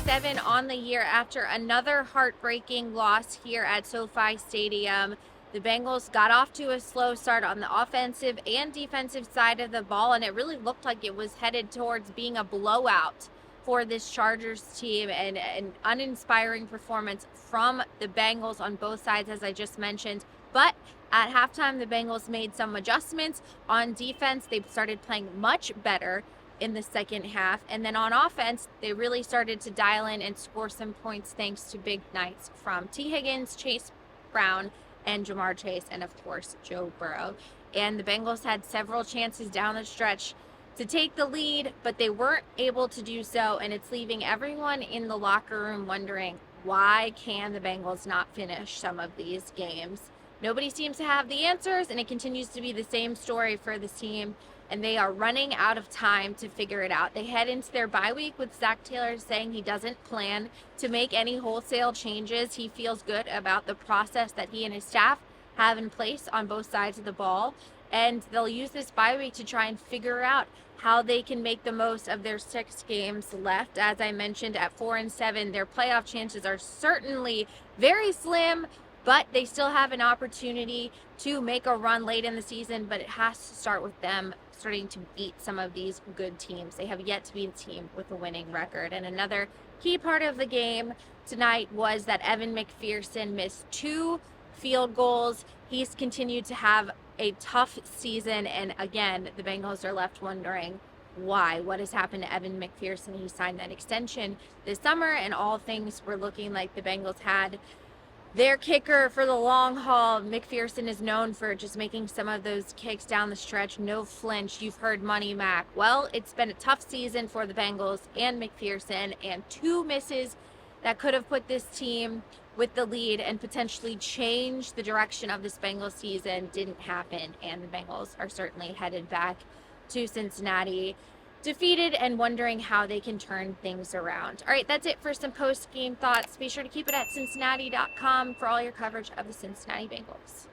4-7 on the year after another heartbreaking loss here at SoFi Stadium. The Bengals got off to a slow start on the offensive and defensive side of the ball, and it really looked like it was headed towards being a blowout for this Chargers team, and an uninspiring performance from the Bengals on both sides, as I just mentioned. But at halftime, the Bengals made some adjustments on defense. They started playing much better in the second half. And then on offense, they really started to dial in and score some points thanks to big nights from T. Higgins, Chase Brown, and Jamar Chase, and of course, Joe Burrow. And the Bengals had several chances down the stretch to take the lead, but they weren't able to do so. And it's leaving everyone in the locker room wondering, why can the Bengals not finish some of these games? Nobody seems to have the answers, and it continues to be the same story for this team, and they are running out of time to figure it out. They head into their bye week with Zach Taylor saying he doesn't plan to make any wholesale changes. He feels good about the process that he and his staff have in place on both sides of the ball, and they'll use this bye week to try and figure out how they can make the most of their 6 games left. As I mentioned, at 4-7, their playoff chances are certainly very slim, but they still have an opportunity to make a run late in the season, but it has to start with them starting to beat some of these good teams. They have yet to be a team with a winning record. And another key part of the game tonight was that Evan McPherson missed 2 field goals. He's continued to have a tough season, and again, the Bengals are left wondering why. What has happened to Evan McPherson? He signed that extension this summer, and all things were looking like the Bengals had their kicker for the long haul. McPherson is known for just making some of those kicks down the stretch, no flinch. You've heard Money Mac. Well, it's been a tough season for the Bengals and McPherson, and 2 misses that could have put this team with the lead and potentially change the direction of this Bengals season didn't happen, and the Bengals are certainly headed back to Cincinnati defeated and wondering how they can turn things around. All right, that's it for some post-game thoughts. Be sure to keep it at Cincinnati.com for all your coverage of the Cincinnati Bengals.